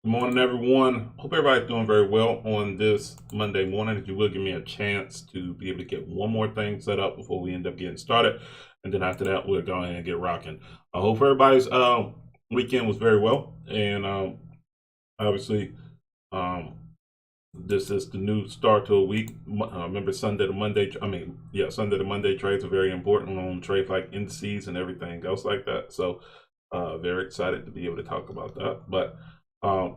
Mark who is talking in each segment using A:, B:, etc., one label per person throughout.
A: Good morning, everyone. Hope everybody's doing very well on this Monday morning. If you will give me a chance to be able to get one more thing set up before we end up getting started. And then after that, we'll go ahead and get rocking. I hope everybody's weekend was very well. And obviously, um, this is the new start to a week. Remember, Sunday to Monday trades are very important on trades like indices and everything else like that. So, very excited to be able to talk about that. But um,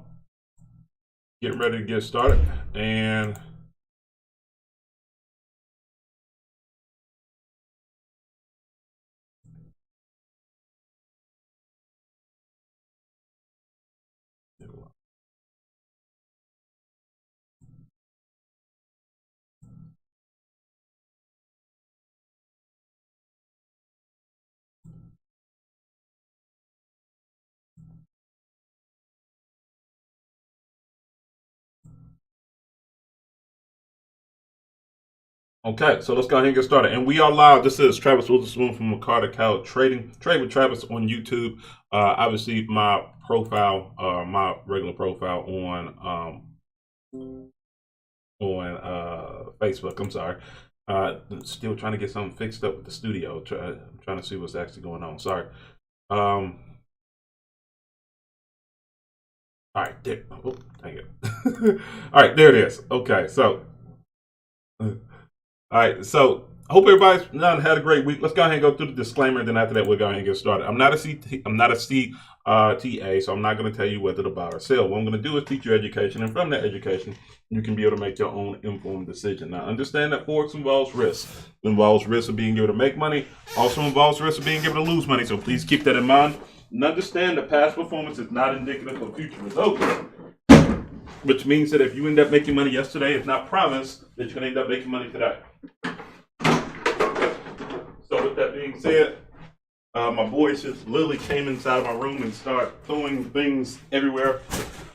A: getting ready to get started. And okay, so let's go ahead and get started. And we are live. This is Travis Witherspoon from McCarter Cow Trading. Trade with Travis on YouTube. Obviously, my profile, my regular profile on Facebook. I'm sorry. Still trying to get something fixed up with the studio. I'm trying to see what's actually going on. Sorry. Um, all right, there. Oh, dang it. All right, there it is. Okay, so. All right, so I hope everybody's done had a great week. Let's go ahead and go through the disclaimer, and then after that, we'll go ahead and get started. I'm not a TA, so I'm not going to tell you whether to buy or sell. What I'm going to do is teach you education, and from that education, you can be able to make your own informed decision. Now, understand that Forex involves risk. It involves risk of being able to make money, also involves risk of being able to lose money. So please keep that in mind, and understand that past performance is not indicative of future results. Which means that if you end up making money yesterday, it's not promised that you're going to end up making money today. So with that being said, my boys just literally came inside my room and started throwing things everywhere.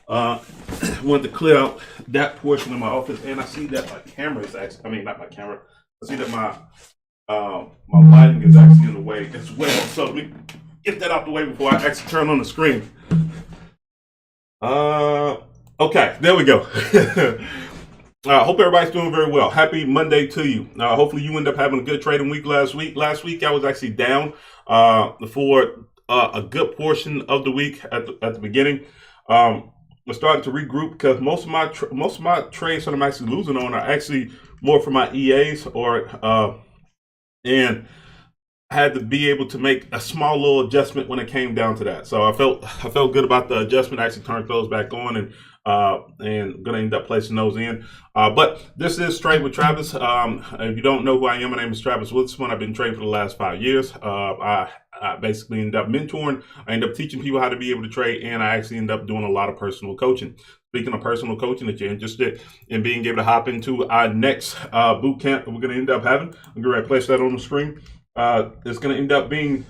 A: Wanted to clear out that portion of my office, and I see that my camera is actually, not my camera. I see that my lighting is actually in the way as well. So let me get that out the way before I actually turn on the screen. Okay, there we go. Hope everybody's doing very well. Happy Monday to you. Hopefully you end up having a good trading week last week. Last week I was actually down for a good portion of the week at the beginning. I started to regroup because most of my trades that I'm actually losing on are actually more for my EAs and I had to be able to make a small little adjustment when it came down to that. So I felt good about the adjustment. I actually turned those back on and gonna end up placing those in. But this is Trade with Travis. If you don't know who I am, my name is Travis Witherspoon. I've been trading for the last 5 years. I basically end up mentoring. I end up teaching people how to be able to trade, and I actually end up doing a lot of personal coaching. Speaking of personal coaching, if you're interested in being able to hop into our next boot camp that we're going to end up having, I'm going to place that on the screen. It's going to end up being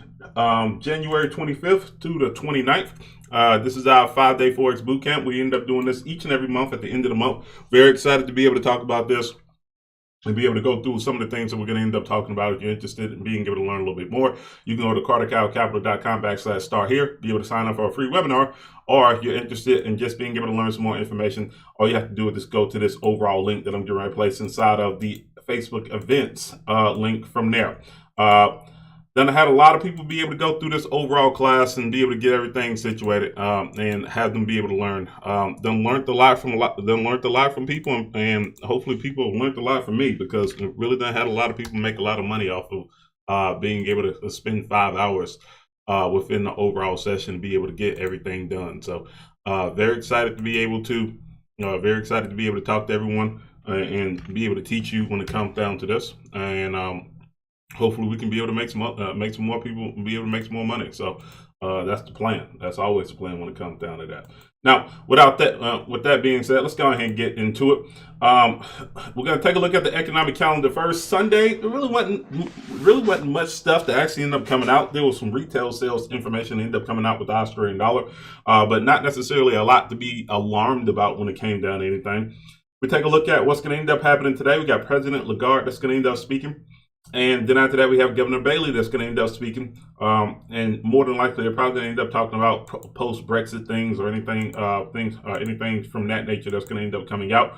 A: January 25th to the 29th. This is our 5-day Forex boot camp. We end up doing this each and every month at the end of the month. Very excited to be able to talk about this and be able to go through some of the things that we're going to end up talking about. If you're interested in being able to learn a little bit more, you can go to cartercowcapital.com/star here, be able to sign up for a free webinar, or if you're interested in just being able to learn some more information, all you have to do is just go to this overall link that I'm going to place inside of the Facebook events link from there. Then I had a lot of people be able to go through this overall class and be able to get everything situated and have them be able to learn. Then learned a lot from people, and hopefully people have learned a lot from me because it really done had a lot of people make a lot of money off of being able to spend 5 hours within the overall session and be able to get everything done. So very excited to be able to talk to everyone and be able to teach you when it comes down to this. And hopefully we can be able to make some more people be able to make some more money. So that's the plan. That's always the plan when it comes down to that. Now, with that being said, let's go ahead and get into it. We're going to take a look at the economic calendar first. Sunday, there really wasn't much stuff that actually ended up coming out. There was some retail sales information that ended up coming out with the Australian dollar, but not necessarily a lot to be alarmed about when it came down to anything. We take a look at what's going to end up happening today. We got President Lagarde that's going to end up speaking. And then after that, we have Governor Bailey that's going to end up speaking. And more than likely, they're probably going to end up talking about post-Brexit things or anything from that nature that's going to end up coming out.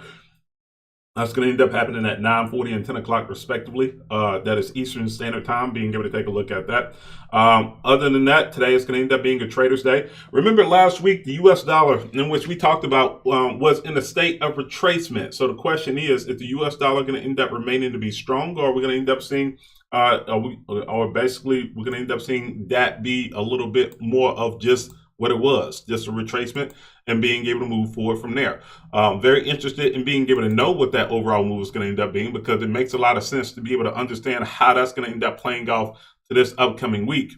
A: That's going to end up happening at 9:40 and 10 o'clock respectively. That is Eastern Standard Time, being able to take a look at that. Other than that, today is going to end up being a trader's day. Remember last week, the U.S. dollar, in which we talked about, was in a state of retracement. So the question is the U.S. dollar going to end up remaining to be strong, or are we going to end up seeing, basically we're going to end up seeing that be a little bit more of just what it was, just a retracement, and being able to move forward from there. Very interested in being able to know what that overall move is going to end up being, because it makes a lot of sense to be able to understand how that's going to end up playing off to this upcoming week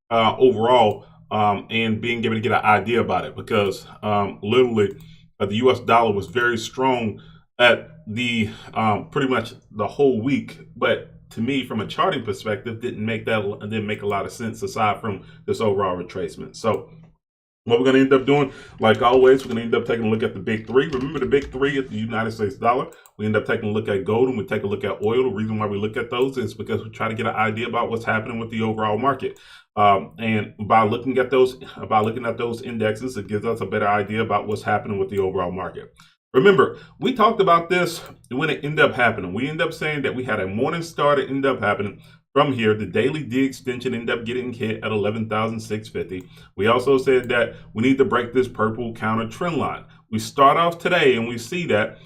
A: overall, and being able to get an idea about it, because literally the U.S. dollar was very strong at the pretty much the whole week, but to me, from a charting perspective, didn't make a lot of sense aside from this overall retracement. So what we're going to end up doing, like always, we're going to end up taking a look at the big three. Remember the big three at the United States dollar. We end up taking a look at gold, and we take a look at oil. The reason why we look at those is because we try to get an idea about what's happening with the overall market. And by looking at those indexes, it gives us a better idea about what's happening with the overall market. Remember, we talked about this when it ended up happening. We ended up saying that we had a morning star that ended up happening. From here, the daily D extension ended up getting hit at 11,650. We also said that we need to break this purple counter trend line. We start off today and we see that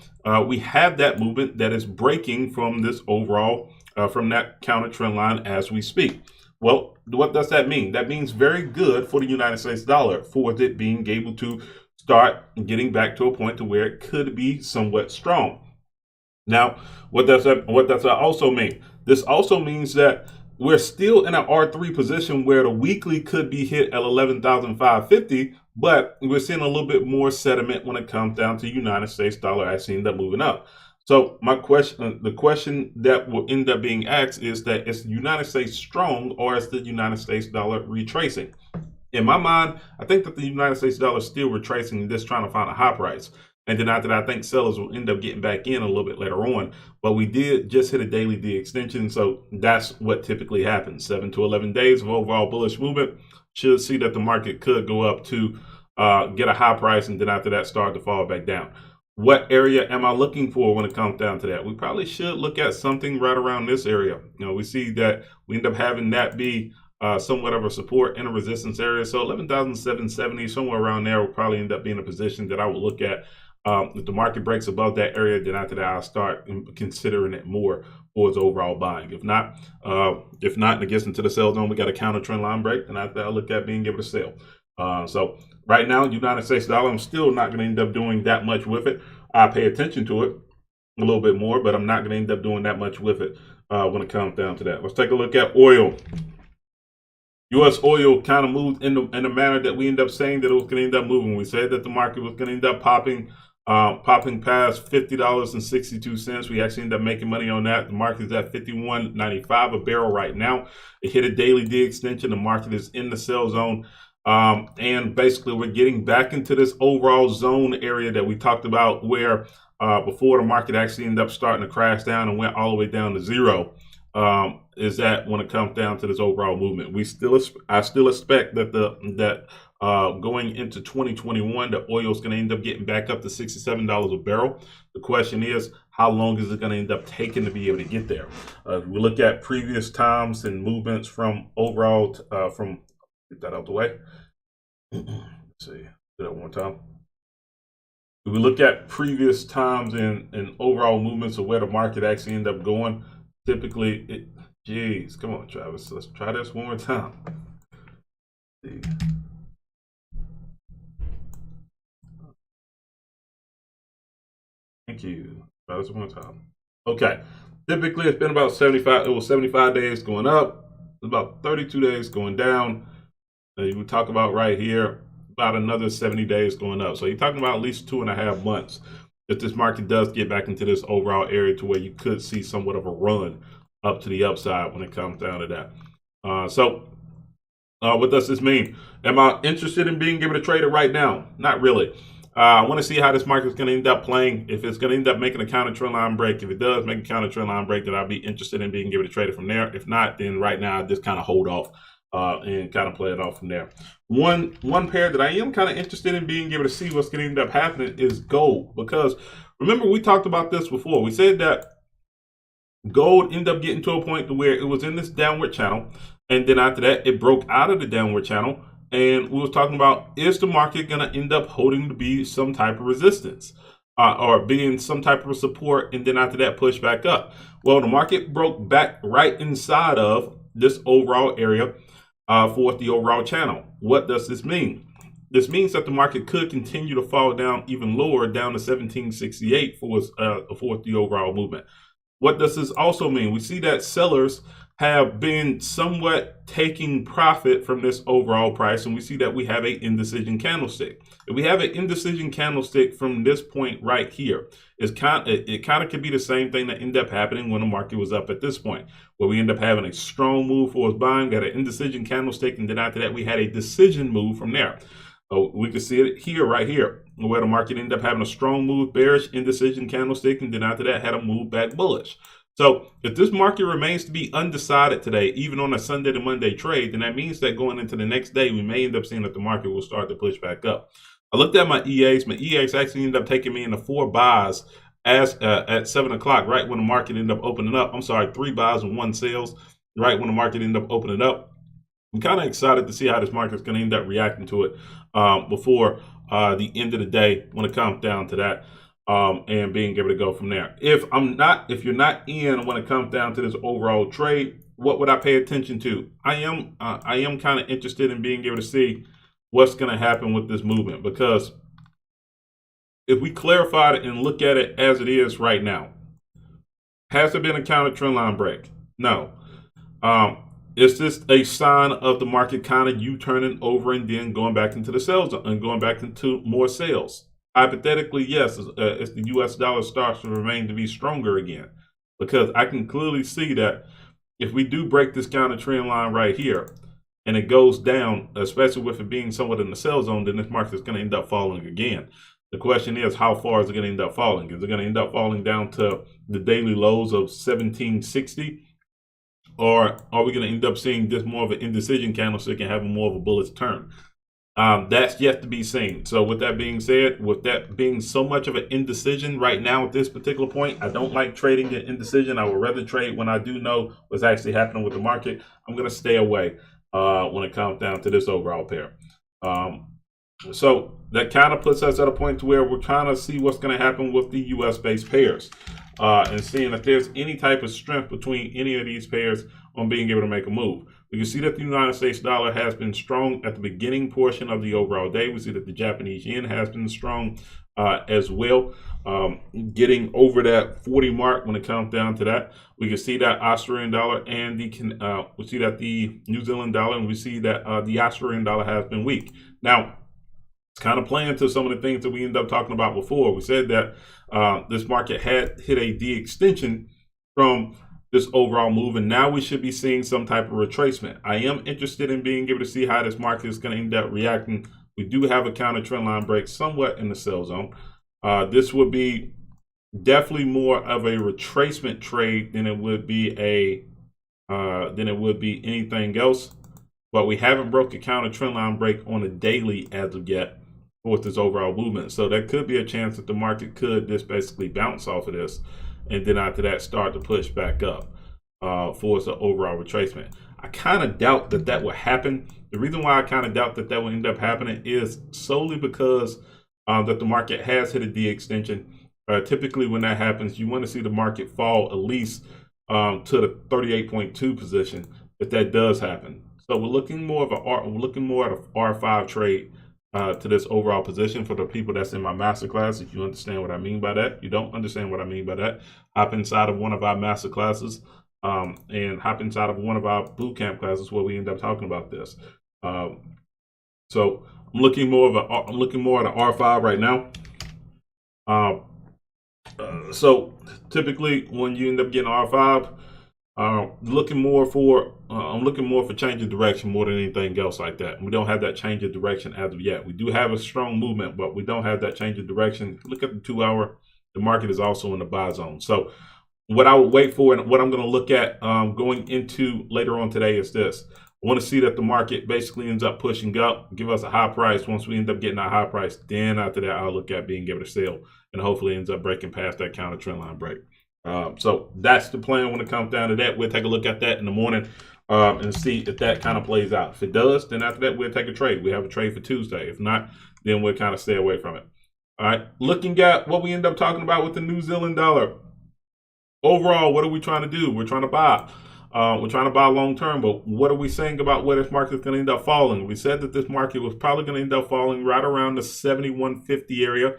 A: we have that movement that is breaking from this overall, from that counter trend line as we speak. Well, what does that mean? That means very good for the United States dollar, for it being able to start getting back to a point to where it could be somewhat strong. Now, what does that also mean? This also means that we're still in an R3 position where the weekly could be hit at 11,550, but we're seeing a little bit more sediment when it comes down to United States dollar actually end up moving up. So the question that will end up being asked is that, is the United States strong, or is the United States dollar retracing? In my mind, I think that the United States dollar is still retracing, just trying to find a high price. And then after that, I think sellers will end up getting back in a little bit later on. But we did just hit a daily D extension, so that's what typically happens. 7 to 11 days of overall bullish movement should see that the market could go up to get a high price, and then after that start to fall back down. What area am I looking for when it comes down to that? We probably should look at something right around this area. We see that we end up having that be somewhat of a support and a resistance area. So 11,770, somewhere around there, will probably end up being a position that I would look at. If the market breaks above that area, then after that, I'll start considering it more towards overall buying. If not, and it gets into the sell zone, we got a counter trend line break, and after that, I'll look at being able to sell. So right now, United States dollar, I'm still not going to end up doing that much with it. I pay attention to it a little bit more, but I'm not going to end up doing that much with it when it comes down to that. Let's take a look at oil. U.S. oil kind of moved in the manner that we end up saying that it was going to end up moving. We said that the market was going to end up popping past $50.62. We actually end up making money on that. The market is at $51.95 a barrel right now. It hit a daily D extension. The market is in the sell zone. And basically, we're getting back into this overall zone area that we talked about, where before the market actually ended up starting to crash down and went all the way down to zero. Is that when it comes down to this overall movement, I still expect that going into 2021, the oil is going to end up getting back up to $67 a barrel. The question is, how long is it going to end up taking to be able to get there? We look at previous times and movements from overall, get that out the way. Let's see, do that one more time. If we look at previous times and overall movements of where the market actually end up going, typically, geez, come on, Travis, let's try this one more time. Thank you. Try this one more time. Okay, typically it's been about 75. It was 75 days going up, about 32 days going down. We talk about right here about another 70 days going up. So you're talking about at least 2.5 months if this market does get back into this overall area to where you could see somewhat of a run up to the upside when it comes down to that. So what does this mean? Am I interested in being able to trade it right now? Not really. I want to see how this market is going to end up playing. If it's going to end up making a counter trend line break, if it does make a counter trend line break, then I'll be interested in being able to trade it from there. If not, then right now I just kind of hold off and kind of play it off from there. One pair that I am kind of interested in being able to see what's going to end up happening is gold, because remember we talked about this before. We said that gold ended up getting to a point to where it was in this downward channel, and then after that it broke out of the downward channel, and we was talking about, is the market going to end up holding to be some type of resistance or being some type of support, and then after that push back up. Well, the market broke back right inside of this overall area for the overall channel. What does this mean? This means that the market could continue to fall down even lower, down to 1768 for the overall movement. What does this also mean? We see that sellers have been somewhat taking profit from this overall price, and we see that we have an indecision candlestick. If we have an indecision candlestick from this point right here, it kind of could be the same thing that ended up happening when the market was up at this point, where we end up having a strong move for us buying, got an indecision candlestick, and then after that we had a decision move from there. We can see it here, right here, where the market ended up having a strong move, bearish, indecision candlestick, and then after that had a move back bullish. So if this market remains to be undecided today, even on a Sunday to Monday trade, then that means that going into the next day, we may end up seeing that the market will start to push back up. I looked at my EAs. My EAs actually ended up taking me into 4 buys as at 7 o'clock, right when the market ended up opening up. I'm sorry, 3 buys and 1 sales, right when the market ended up opening up. I'm kind of excited to see how this market is going to end up reacting to it before the end of the day when it comes down to that. And being able to go from there. If you're not in when it comes down to this overall trade, what would I pay attention to? I am kind of interested in being able to see what's going to happen with this movement, because if we clarify it and look at it as it is right now, has there been a counter trend line break? No. Is this a sign of the market kind of U-turning over and then going back into the sales and going back into more sales? Hypothetically, yes, if the U.S. dollar starts to remain to be stronger again, because I can clearly see that if we do break this counter trend line right here and it goes down, especially with it being somewhat in the sell zone, then this market is going to end up falling again. The question is, how far is it going to end up falling? Is it going to end up falling down to the daily lows of 1760? Or are we going to end up seeing just more of an indecision candlestick and having more of a bullish turn? That's yet to be seen. So with that being said, with that being so much of an indecision right now at this particular point, I don't like trading the indecision. I would rather trade when I do know what's actually happening with the market. I'm going to stay away when it comes down to this overall pair. So that kind of puts us at a point to where we're trying to see what's going to happen with the US-based pairs and seeing if there's any type of strength between any of these pairs on being able to make a move. We can see that the United States dollar has been strong at the beginning portion of the overall day. We see that the Japanese yen has been strong as well, getting over that 40 mark when it comes down to that. We can see that Australian dollar and we see that the New Zealand dollar, and we see that the Australian dollar has been weak. Now, it's kind of playing to some of the things that we ended up talking about before. We said that this market had hit a de-extension from this overall move, and now we should be seeing some type of retracement. I am interested in being able to see how this market is going to end up reacting. We do have a counter trend line break somewhat in the sell zone. This would be definitely more of a retracement trade than it would be anything else. But we haven't broke a counter trend line break on a daily as of yet with this overall movement. So there could be a chance that the market could just basically bounce off of this, and then after that start to push back up for the overall retracement. I kind of doubt that that will happen. The reason why I kind of doubt that that will end up happening is solely because that the market has hit a de-extension. Typically when that happens, you want to see the market fall at least to the 38.2 position if that does happen. So we're looking more at a R5 trade to this overall position. For the people that's in my masterclass, if you understand what I mean by that. You don't understand what I mean by that, hop inside of one of our masterclasses and hop inside of one of our bootcamp classes where we end up talking about this. So I'm looking more at an R5 right now. So typically when you end up getting R5, Looking more for I'm looking more for change of direction more than anything else like that. We don't have that change of direction as of yet. We do have a strong movement, but we don't have that change of direction. Look at the 2-hour. The market is also in the buy zone. So what I would wait for and what I'm going to look at going into later on today is this. I want to see that the market basically ends up pushing up, give us a high price. Once we end up getting a high price, then after that, I'll look at being able to sell and hopefully ends up breaking past that counter trend line break. So that's the plan when it comes down to that. We'll take a look at that in the morning and see if that kind of plays out. If it does, then after that, we'll take a trade. We have a trade for Tuesday. If not, then we'll kind of stay away from it. All right, looking at what we end up talking about with the New Zealand dollar. Overall, what are we trying to do? We're trying to buy. We're trying to buy long term, but what are we saying about where this market is going to end up falling? We said that this market was probably going to end up falling right around the 71.50 area.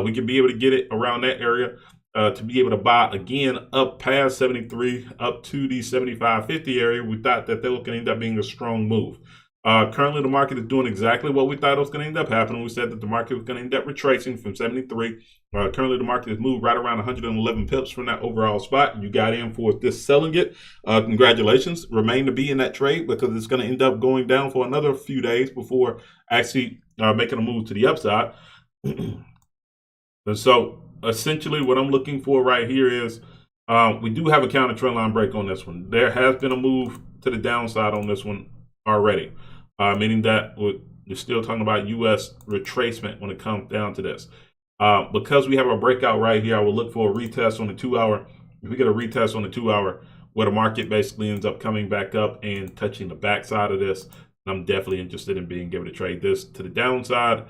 A: We could be able to get it around that area to be able to buy again up past 73, up to the 75.50 area. We thought that they were going to end up being a strong move. Currently, the market is doing exactly what we thought it was going to end up happening. We said that the market was going to end up retracing from 73. Currently, the market has moved right around 111 pips from that overall spot. You got in for this selling it. Congratulations. Remain to be in that trade because it's going to end up going down for another few days before actually making a move to the upside. And so, essentially, what I'm looking for right here is we do have a counter trend line break on this one. There has been a move to the downside on this one already. Meaning that we're still talking about U.S. retracement when it comes down to this. Because we have a breakout right here, I will look for a retest on the 2-hour. If we get a retest on the 2-hour, where the market basically ends up coming back up and touching the backside of this, I'm definitely interested in being able to trade this to the downside.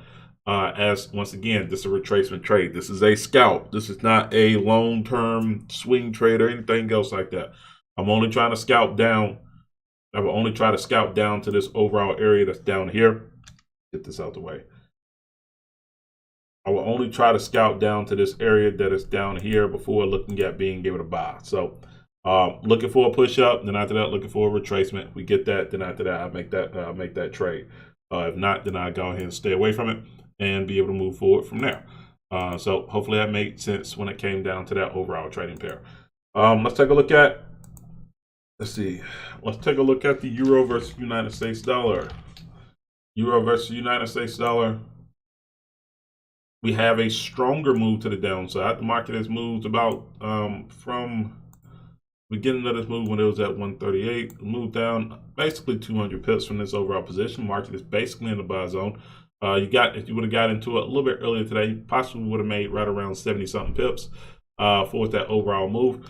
A: As once again, this is a retracement trade. This is a scalp. This is not a long-term swing trade or anything else like that. I'm only trying to scalp down. I will only try to scalp down to this overall area that's down here. Get this out the way. I will only try to scalp down to this area that is down here before looking at being able to buy. So looking for a push up, then after that, looking for a retracement. We get that, then after that, I make that trade. If not, then I go ahead and stay away from it and be able to move forward from there. So hopefully that made sense when it came down to that overall trading pair. Let's take a look at. Let's take a look at the euro versus United States dollar. Euro versus United States dollar. We have a stronger move to the downside. The market has moved about from beginning of this move when it was at 138, moved down basically 200 pips from this overall position. Market is basically in the buy zone. If you would have got into it a little bit earlier today, you possibly would have made right around 70-something pips for that overall move.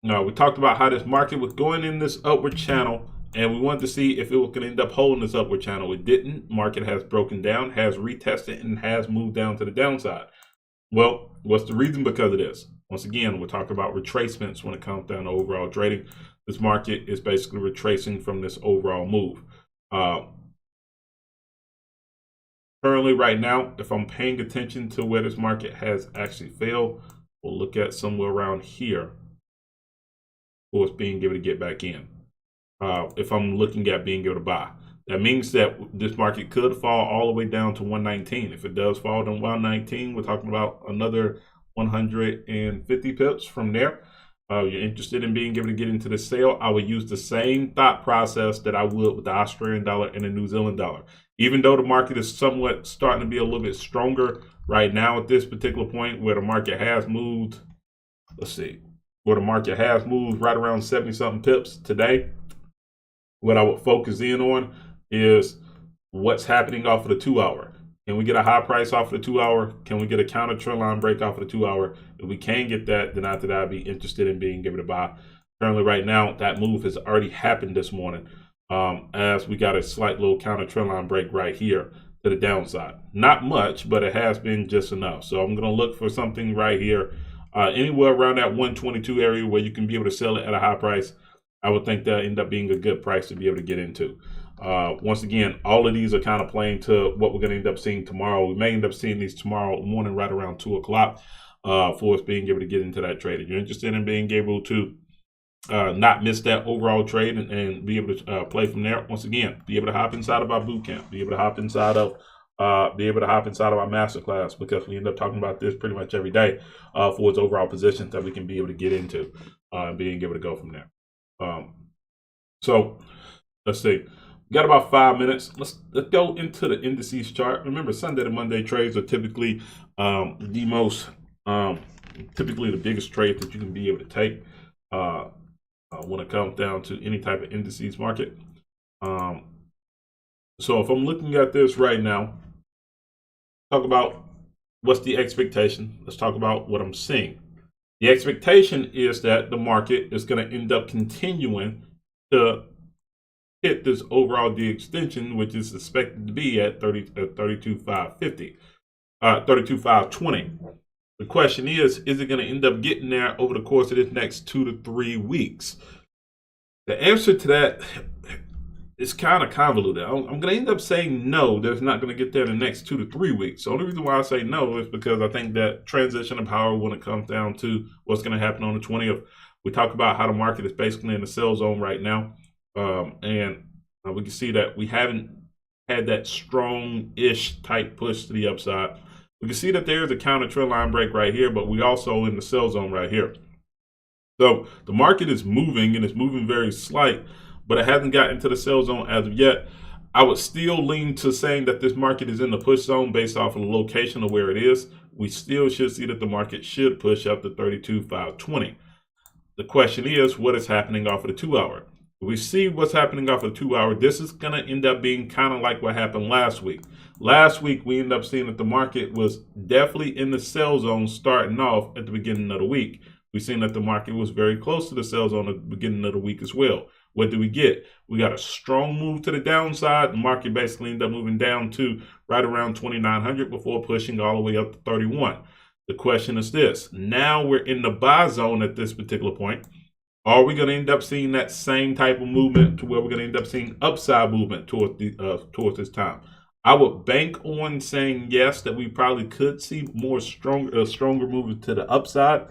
A: Now, we talked about how this market was going in this upward channel, and we wanted to see if it was going to end up holding this upward channel. It didn't. Market has broken down, has retested, and has moved down to the downside. Well, what's the reason? Because of this. Once again, we're talking about retracements when it comes down to overall trading. This market is basically retracing from this overall move. Currently, right now, if I'm paying attention to where this market has actually failed, we'll look at somewhere around here. Or it's being able to get back in. If I'm looking at being able to buy, that means that this market could fall all the way down to 119. If it does fall to 119, we're talking about another 150 pips from there. You're interested in being able to get into the sale, I would use the same thought process that I would with the Australian dollar and the New Zealand dollar. Even though the market is somewhat starting to be a little bit stronger right now at this particular point where the market has moved, where the market has moved right around 70-something pips today, what I would focus in on is what's happening off of the 2-hour. Can we get a high price off of the 2-hour? Can we get a counter trend line break off of the 2-hour? If we can get that, then after that, I'd be interested in being able to buy. Currently, right now, that move has already happened this morning as we got a slight little counter trend line break right here to the downside. Not much, but it has been just enough. So I'm going to look for something right here. Anywhere around that 122 area where you can be able to sell it at a high price, I would think that end up being a good price to be able to get into. Once again, all of these are kind of playing to what we're going to end up seeing tomorrow. We may end up seeing these tomorrow morning right around 2 o'clock for us being able to get into that trade. If you're interested in being able to not miss that overall trade and be able to play from there, once again, be able to hop inside of our boot camp, be able to hop inside of our masterclass, because we end up talking about this pretty much every day for its overall positions that we can be able to get into and being able to go from there. Um, so let's see. We got about 5 minutes. Let's go into the indices chart. Remember, Sunday to Monday trades are typically the most typically the biggest trade that you can be able to take when it comes down to any type of indices market. So if I'm looking at this right now, talk about what's the expectation. Let's talk about what I'm seeing. The expectation is that the market is going to end up continuing to hit this overall D extension, which is expected to be at 32,550, 32,520. The question is it going to end up getting there over the course of this next 2 to 3 weeks? The answer to that is kind of convoluted. I'm going to end up saying no, there's not going to get there in the next 2 to 3 weeks. The only reason why I say no is because I think that transition of power, when it comes down to what's going to happen on the 20th, we talk about how the market is basically in the sell zone right now. And we can see that we haven't had that strong-ish type push to the upside. We can see that there's a counter trend line break right here, but we also in the sell zone right here. So the market is moving, and it's moving very slight, but it hasn't gotten to the sell zone as of yet. I would still lean to saying that this market is in the push zone based off of the location of where it is. We still should see that the market should push up to 32,520. The question is, what is happening off of the 2 hour? We see what's happening off of the 2 hour. This is going to end up being kind of like what happened last week. Last week, we ended up seeing that the market was definitely in the sell zone starting off at the beginning of the week. We've seen that the market was very close to the sell zone at the beginning of the week as well. What did we get? We got a strong move to the downside. The market basically ended up moving down to right around 2,900 before pushing all the way up to 31. The question is this. Now we're in the buy zone at this particular point. Are we going to end up seeing that same type of movement to where we're going to end up seeing upside movement towards this time? I would bank on saying yes, that we probably could see more stronger movement to the upside.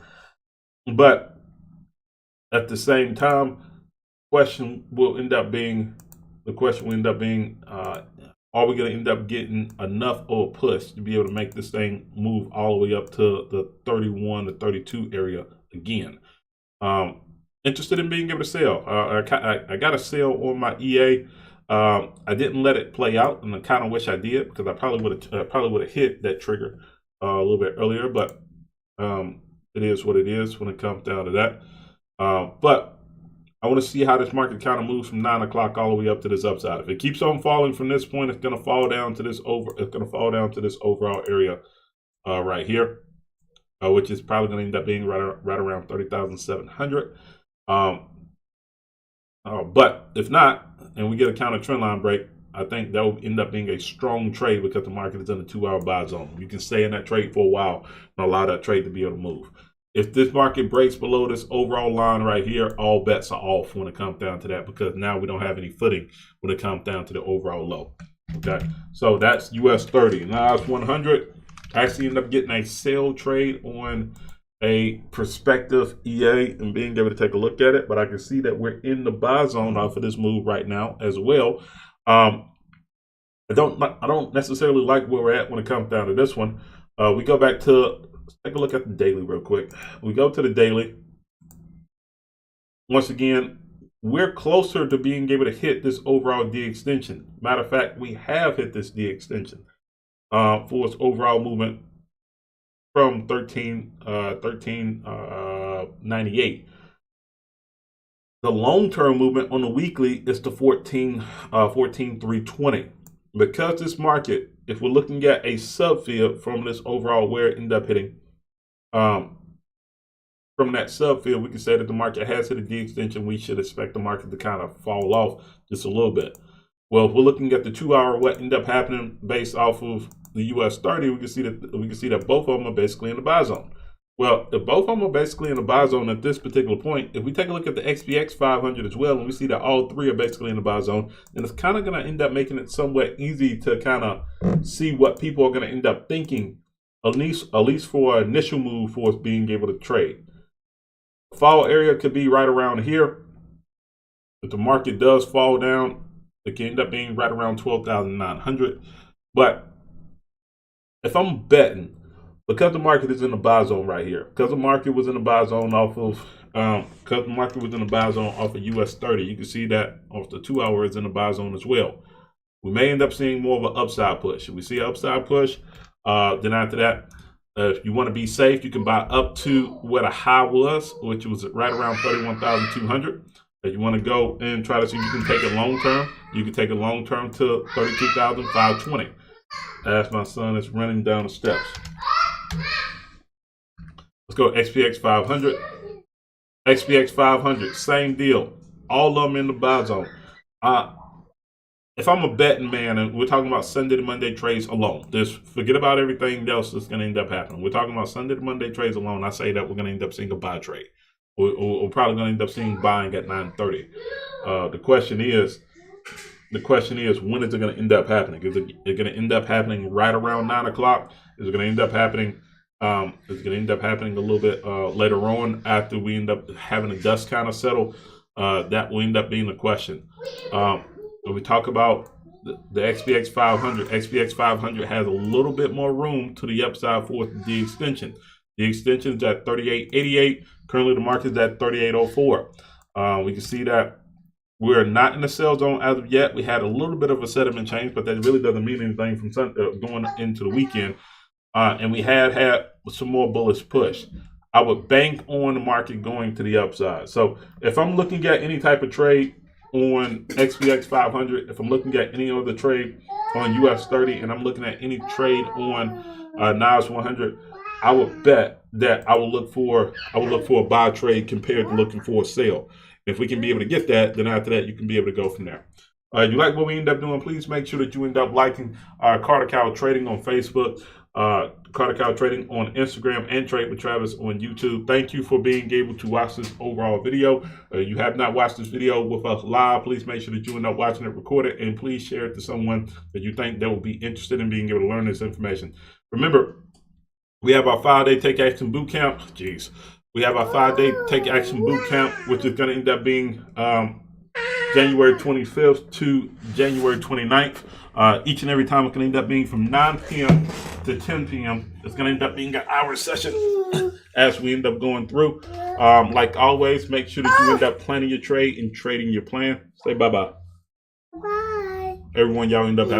A: But at the same time, the question will end up being, are we going to end up getting enough of a push to be able to make this thing move all the way up to the 31 to 32 area again? Interested in being able to sell. I got a sale on my EA. I didn't let it play out, and I kind of wish I did, because I probably would have hit that trigger a little bit earlier. But it is what it is when it comes down to that. But I want to see how this market kind of moves from 9 o'clock all the way up to this upside. If it keeps on falling from this point, it's going to fall down to this overall area right here, which is probably going to end up being right around 30,700. But if not, and we get a counter trend line break, I think that will end up being a strong trade, because the market is in the 2 hour buy zone. You can stay in that trade for a while and allow that trade to be able to move. If this market breaks below this overall line right here, all bets are off when it comes down to that, because now we don't have any footing when it comes down to the overall low. Okay, so that's US 30. Now it's 100. I actually ended up getting a sell trade on a prospective EA and being able to take a look at it, but I can see that we're in the buy zone off of this move right now as well. I don't necessarily like where we're at when it comes down to this one. We go back to, let's take a look at the daily real quick. We go to the daily. Once again, we're closer to being able to hit this overall D extension. Matter of fact, we have hit this D extension for its overall movement from 1398. The long-term movement on the weekly is the 14,320. Because this market, if we're looking at a subfield from this overall where it ended up hitting, from that subfield, we can say that the market has hit a D extension. We should expect the market to kind of fall off just a little bit. Well, if we're looking at the 2 hour, what ended up happening based off of the US 30, we can see that both of them are basically in the buy zone. Well, if both of them are basically in the buy zone at this particular point, if we take a look at the XPX 500 as well, and we see that all three are basically in the buy zone, then it's kind of going to end up making it somewhat easy to kind of see what people are going to end up thinking, at least for an initial move for us being able to trade. The fall area could be right around here. If the market does fall down, it can end up being right around 12,900. But if I'm betting, because the market is in the buy zone right here, because the market was in the buy zone off of because the market was in the buy zone off of US 30. You can see that off the 2 hour is in the buy zone as well. We may end up seeing more of an upside push. If we see an upside push, then after that, if you want to be safe, you can buy up to where the high was, which was right around 31,200. If you want to go and try to see if you can take it long term, you can take it long term to 32,520. As my son is running down the steps. Let's go XPX 500. XPX 500, same deal. All of them in the buy zone. If I'm a betting man, and we're talking about Sunday to Monday trades alone, just forget about everything else that's going to end up happening. We're talking about Sunday to Monday trades alone. I say that we're going to end up seeing a buy trade. We're probably going to end up seeing buying at 9:30. The question is, when is it going to end up happening? Is it going to end up happening right around 9 o'clock? Is it going to end up happening? Is it going to end up happening a little bit later on after we end up having the dust kind of settle? That will end up being the question. When we talk about the XPX 500, XPX 500 has a little bit more room to the upside for the extension. The extension is at 38.88. Currently, the market is at 38.04. We can see that we're not in the sell zone as of yet. We had a little bit of a sentiment change, but that really doesn't mean anything from going into the weekend. And we had some more bullish push. I would bank on the market going to the upside. So if I'm looking at any type of trade on XPX 500, if I'm looking at any other trade on US 30, and I'm looking at any trade on NAS 100, I would bet that I will look for a buy trade compared to looking for a sell. If we can be able to get that, then after that you can be able to go from there. You like what we end up doing, please make sure that you end up liking Carter Cow Trading on Facebook, Carter Cow Trading on Instagram, and Trade with Travis on YouTube. Thank you for being able to watch this overall video. You have not watched this video with us live, please make sure that you end up watching it recorded, and please share it to someone that you think that will be interested in being able to learn this information. Remember, we have our 5-day Take Action Bootcamp. We have our 5-day Take Action Bootcamp, which is going to end up being January 25th to January 29th. Each and every time it's going to end up being from 9 p.m. to 10 p.m. It's going to end up being an hour session as we end up going through. Like always, make sure that you end up planning your trade and trading your plan. Say bye-bye. Bye. Everyone, y'all end up having